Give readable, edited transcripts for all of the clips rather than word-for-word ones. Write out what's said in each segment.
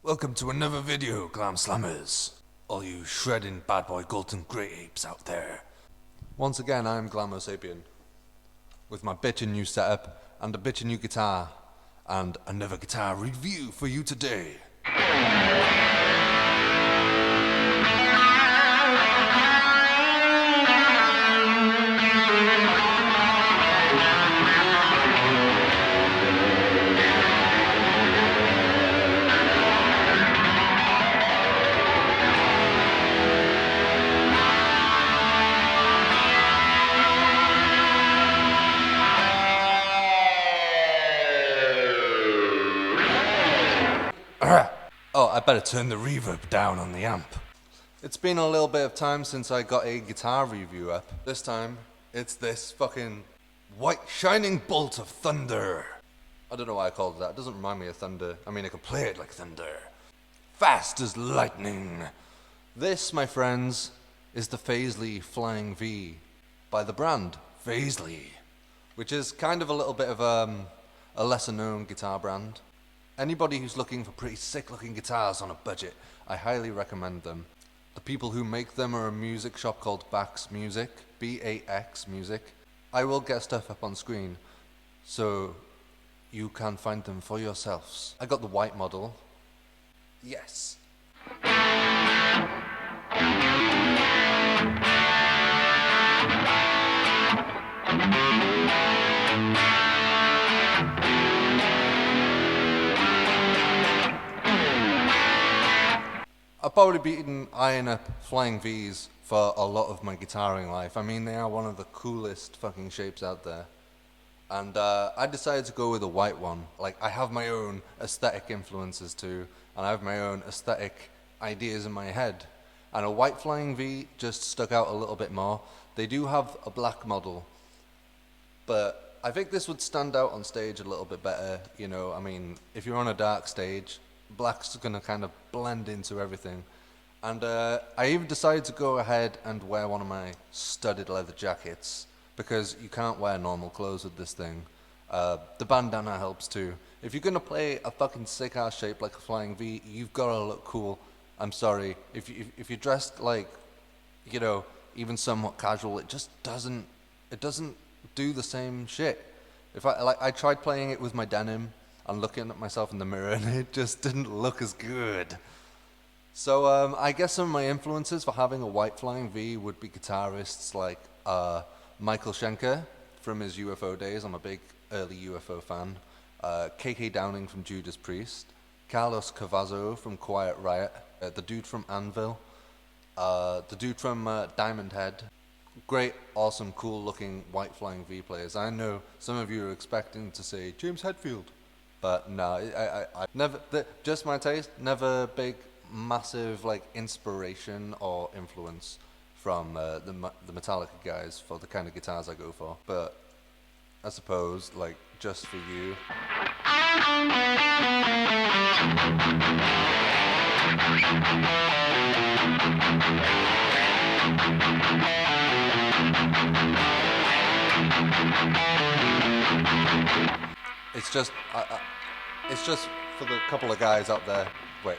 Welcome to another video, Glam Slammers. All you shredding bad boy golden grey apes out there. Once again, I'm Glamo Sapien, with my bitchin' new setup, and a bitchin' new guitar, and another guitar review for you today. Oh, I better turn the reverb down on the amp. It's been a little bit of time since I got a guitar review up. This time, it's this fucking white shining bolt of thunder. I don't know why I called it that. It doesn't remind me of thunder. I mean, I can play it like thunder. Fast as lightning. This, my friends, is the Fazley Flying V by the brand Fazley, which is kind of a little bit of a lesser known guitar brand. Anybody who's looking for pretty sick looking guitars on a budget, I highly recommend them. The people who make them are a music shop called Bax Music, B-A-X Music. I will get stuff up on screen, so you can find them for yourselves. I got the white model. Yes. I've probably beaten Iron Up Flying V's for a lot of my guitaring life. I mean, they are one of the coolest fucking shapes out there. And I decided to go with a white one. Like, I have my own aesthetic influences too, and I have my own aesthetic ideas in my head. And a white Flying V just stuck out a little bit more. They do have a black model, but I think this would stand out on stage a little bit better. You know, I mean, if you're on a dark stage, black's gonna kind of blend into everything. And I even decided to go ahead and wear one of my studded leather jackets, because you can't wear normal clothes with this thing. The bandana helps too. If you're gonna play a fucking sick ass shape like a Flying V, you've gotta look cool. I'm sorry, if you're dressed like, you know, even somewhat casual, it just doesn't do the same shit. I tried playing it with my denim and looking at myself in the mirror, and it just didn't look as good. So I guess some of my influences for having a white Flying V would be guitarists like Michael Schenker from his UFO days. I'm a big early UFO fan. KK Downing from Judas Priest. Carlos Cavazo from Quiet Riot. The dude from Anvil. The dude from Diamond Head. Great, awesome, cool looking white Flying V players. I know some of you are expecting to say James Hetfield. But no, I never, just my taste, never big, massive like inspiration or influence from the Metallica guys for the kind of guitars I go for. But I suppose, like, just for you. It's just for the couple of guys out there. Wait.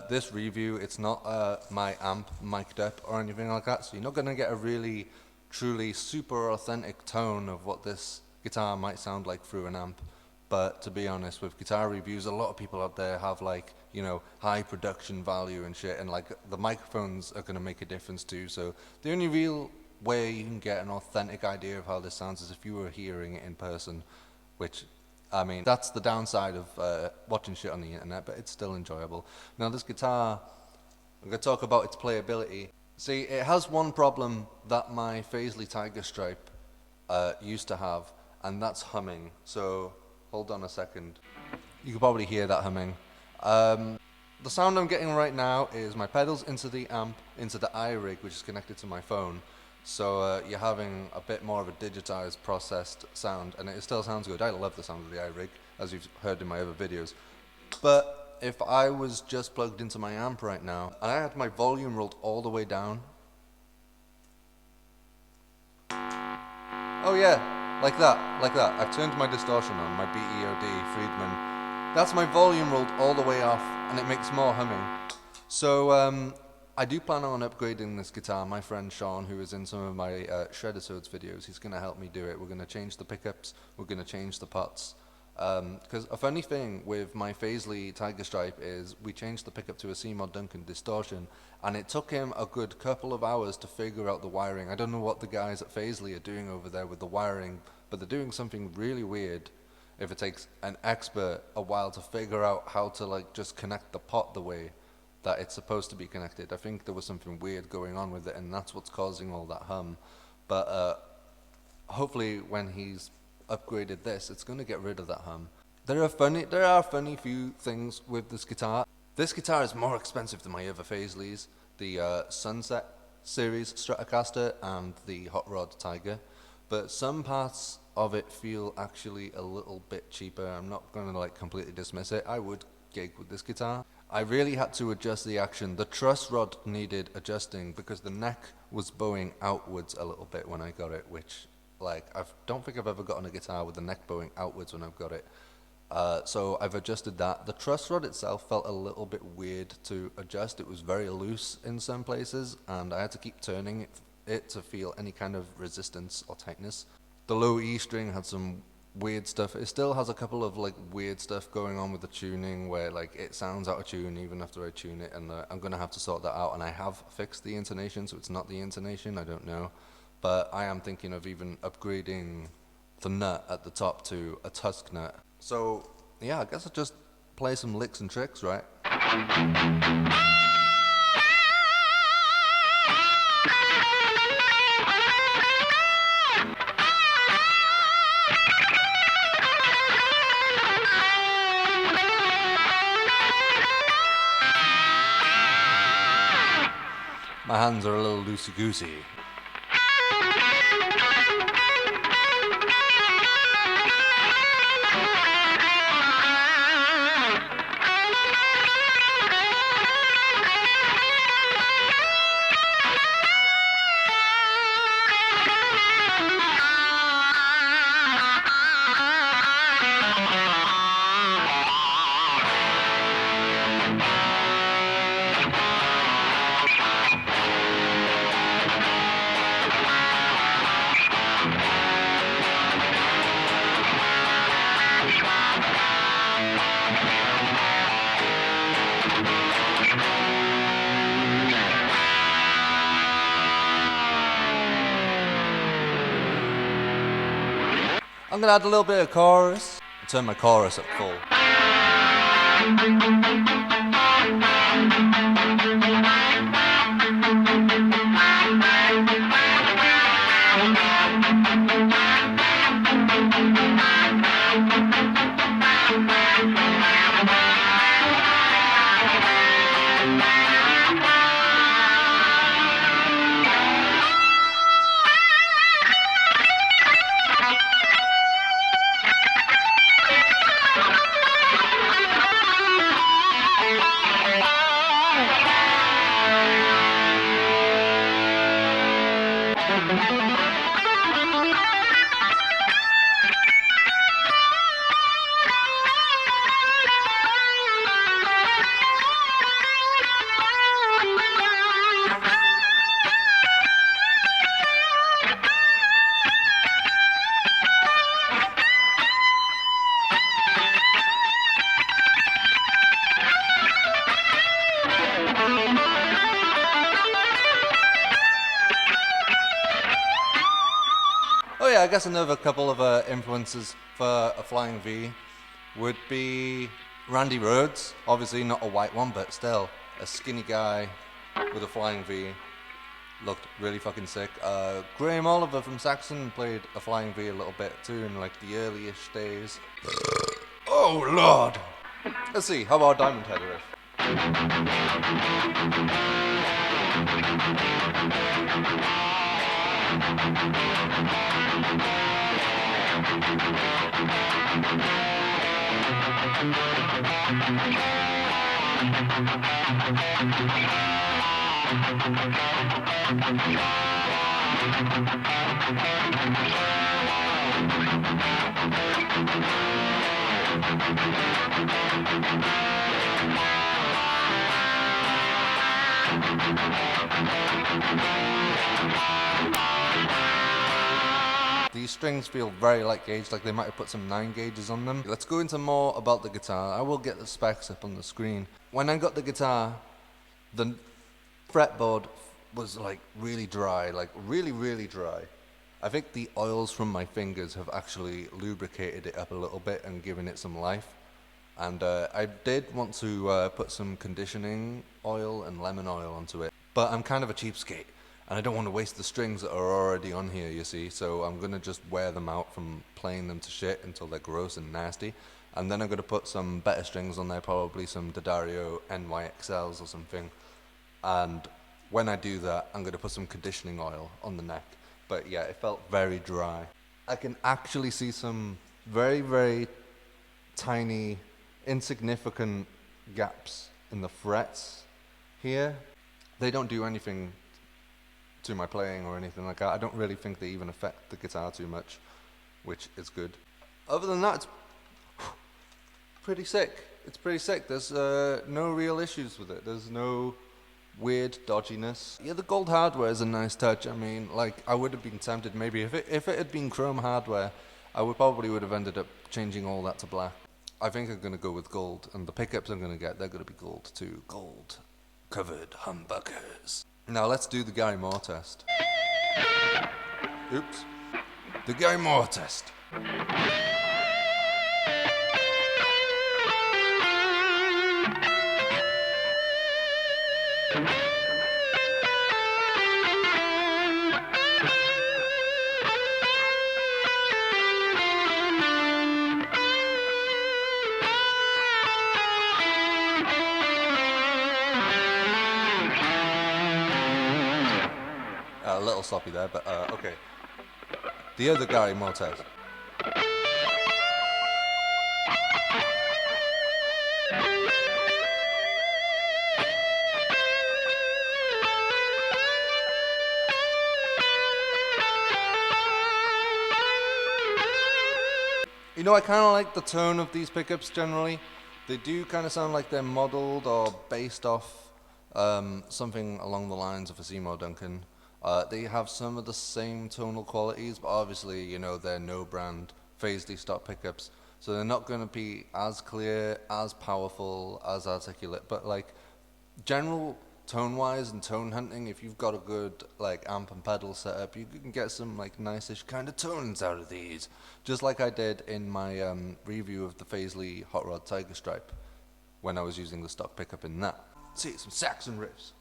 This review, it's not my amp mic'd up or anything like that, so you're not going to get a really, truly super authentic tone of what this guitar might sound like through an amp. But to be honest, with guitar reviews, a lot of people out there have, like, you know, high production value and shit, and like the microphones are going to make a difference too. So the only real way you can get an authentic idea of how this sounds is if you were hearing it in person, which, I mean, that's the downside of watching shit on the internet, but it's still enjoyable. Now this guitar, I'm going to talk about its playability. See, it has one problem that my Fazley Tiger Stripe used to have, and that's humming. So hold on a second. You can probably hear that humming. The sound I'm getting right now is my pedals into the amp, into the iRig, which is connected to my phone. So you're having a bit more of a digitized, processed sound, and it still sounds good. I love the sound of the iRig, as you've heard in my other videos. But if I was just plugged into my amp right now, and I had my volume rolled all the way down, Oh yeah, like that. I've turned my distortion on, my BEOD Friedman. That's my volume rolled all the way off, and it makes more humming. So I do plan on upgrading this guitar. My friend Sean, who is in some of my Shreddersodes videos, he's going to help me do it. We're going to change the pickups, we're going to change the pots. Because a funny thing with my Fazley Tiger Stripe is we changed the pickup to a Seymour Duncan distortion, and it took him a good couple of hours to figure out the wiring. I don't know what the guys at Fazley are doing over there with the wiring, but they're doing something really weird if it takes an expert a while to figure out how to like just connect the pot the way that it's supposed to be connected. I think there was something weird going on with it, and that's what's causing all that hum. But hopefully when he's upgraded this, it's going to get rid of that hum. There are funny few things with this guitar. This guitar is more expensive than my other Fazleys, the Sunset series Stratocaster and the Hot Rod Tiger, but some parts of it feel actually a little bit cheaper. I'm not going to like completely dismiss it. I would gig with this guitar. I really had to adjust the action. The truss rod needed adjusting because the neck was bowing outwards a little bit when I got it, which like I don't think I've ever gotten a guitar with the neck bowing outwards when I've got it. So I've adjusted that. The truss rod itself felt a little bit weird to adjust. It was very loose in some places, and I had to keep turning it to feel any kind of resistance or tightness. The low E string had some weird stuff. It still has a couple of like weird stuff going on with the tuning where like it sounds out of tune even after I tune it, and I'm gonna have to sort that out. And I have fixed the intonation, so it's not the intonation. I don't know, but I am thinking of even upgrading the nut at the top to a tusk nut. So yeah, I guess I'll just play some licks and tricks, right? My hands are a little loosey-goosey. I'm gonna add a little bit of chorus. Turn my chorus up full. Oh yeah, I guess another couple of influences for a flying V would be Randy Rhoads. Obviously not a white one, but still a skinny guy with a flying V. Looked really fucking sick. Graham Oliver from Saxon played a flying V a little bit too in like the early-ish days. Oh lord! Let's see, how about Diamond Head riff? These strings feel very light gauge, like they might have put some 9 gauges on them. Let's go into more about the guitar. I will get the specs up on the screen. When I got the guitar, the fretboard was like really dry, like really dry. I think the oils from my fingers have actually lubricated it up a little bit and given it some life. And I did want to put some conditioning oil and lemon oil onto it, but I'm kind of a cheapskate. And I don't want to waste the strings that are already on here, you see, so I'm going to just wear them out from playing them to shit until they're gross and nasty. And then I'm going to put some better strings on there, probably some Daddario NYXLs or something. And when I do that, I'm going to put some conditioning oil on the neck. But yeah, it felt very dry. I can actually see some very tiny, insignificant gaps in the frets here. They don't do anything to my playing or anything like that. I don't really think they even affect the guitar too much, which is good. Other than that, it's pretty sick. It's pretty sick. There's no real issues with it. There's no weird dodginess. Yeah, the gold hardware is a nice touch. I mean, like, I would have been tempted maybe if it had been chrome hardware, I would have ended up changing all that to black. I think I'm gonna go with gold, and the pickups I'm gonna get, they're gonna be gold too. Gold covered humbuckers. Now let's do the Gary Moore test. Oops. The Gary Moore test. A little sloppy there, but okay. The other Gary Moore test. You know, I kind of like the tone of these pickups generally. They do kind of sound like they're modeled or based off something along the lines of a Seymour Duncan. They have some of the same tonal qualities, but obviously, you know, they're no-brand Fazley stock pickups, so they're not going to be as clear, as powerful, as articulate. But like general tone-wise and tone hunting, if you've got a good like amp and pedal setup, you can get some like nice-ish kind of tones out of these. Just like I did in my review of the Fazley Hot Rod Tiger Stripe when I was using the stock pickup in that. See, some Saxon riffs.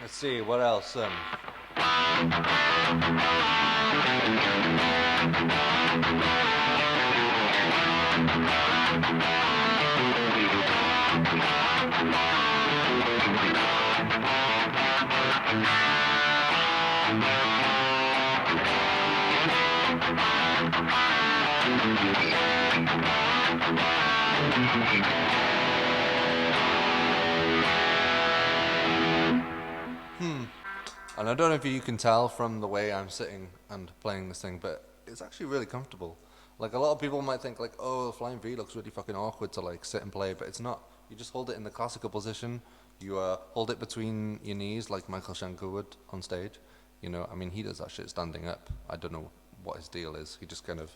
Let's see, what else? And I don't know if you can tell from the way I'm sitting and playing this thing, but it's actually really comfortable. Like, a lot of people might think like, oh, the Flying V looks really fucking awkward to like sit and play, but it's not. You just hold it in the classical position. You hold it between your knees like Michael Schenker would on stage. You know, I mean, he does that shit standing up. I don't know what his deal is. He just kind of...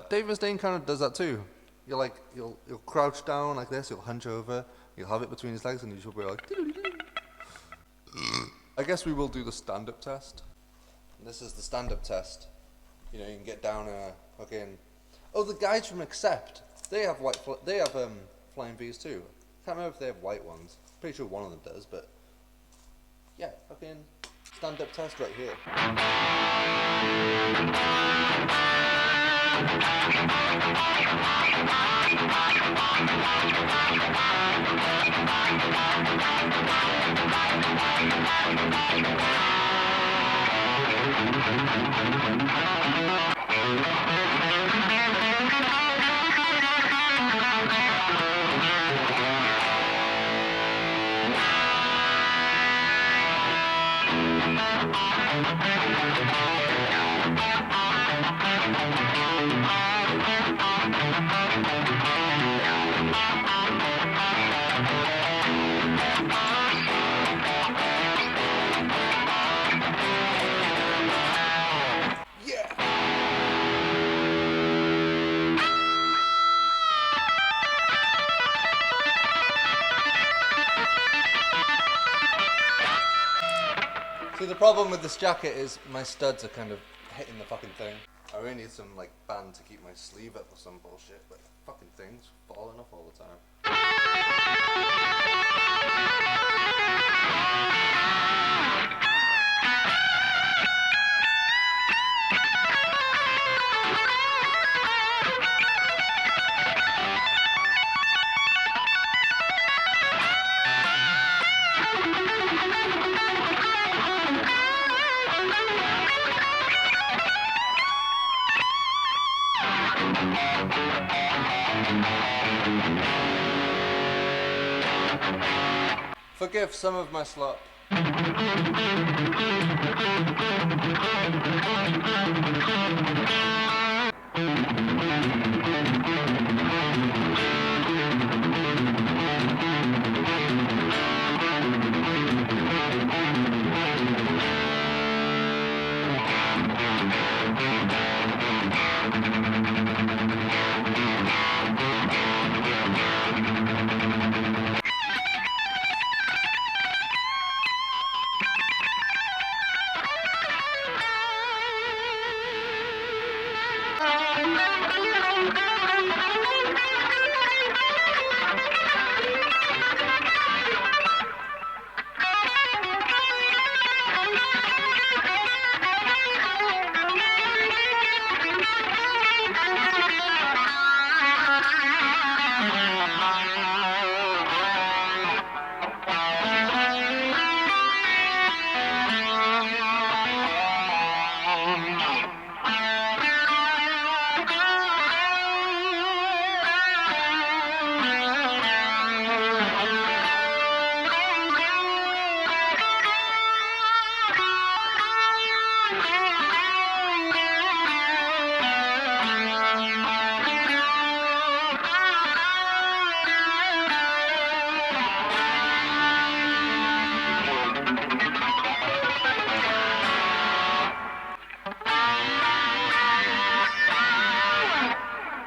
Dave Mustaine kind of does that too. You're like, you'll crouch down like this, you'll hunch over, you'll have it between his legs, and you'll be like... I guess we will do the stand-up test. This is the stand-up test. You know, you can get down fucking... Oh, the guys from Accept, they have Flying V's too. Can't remember if they have white ones. Pretty sure one of them does, but yeah, fucking stand-up test right here. See, the problem with this jacket is my studs are kind of hitting the fucking thing. I really need some, like, band to keep my sleeve up or some bullshit, but fucking things falling off all the time. Forgive some of my slop.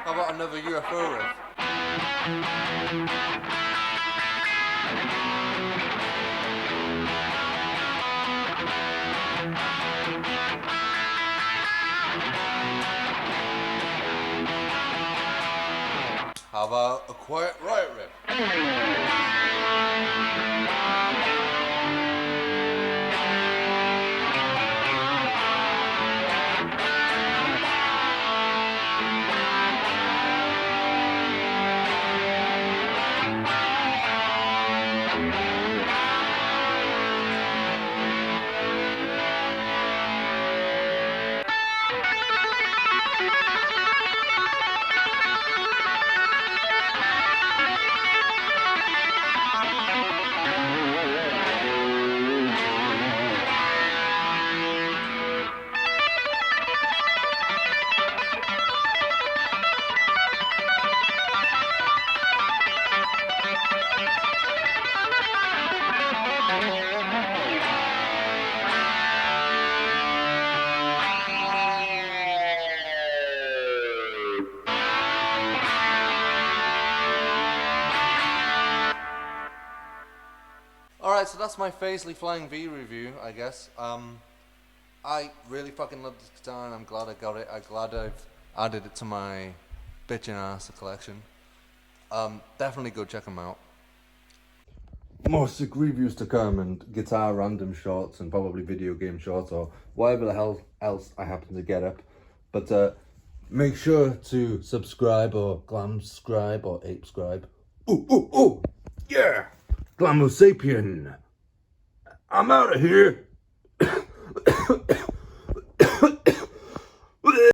How about another UFO riff? How about a Quiet Riot riff? Alright, so that's my Fazley Flying V review, I guess. I really fucking love this guitar and I'm glad I got it. I'm glad I've added it to my bitchin' ass collection. Definitely go check them out. more sick reviews to come and guitar random shorts and probably video game shorts or whatever the hell else I happen to get up. But make sure to subscribe or glamscribe or apescribe. Ooh, yeah! Glamo Sapien! I'm out of here!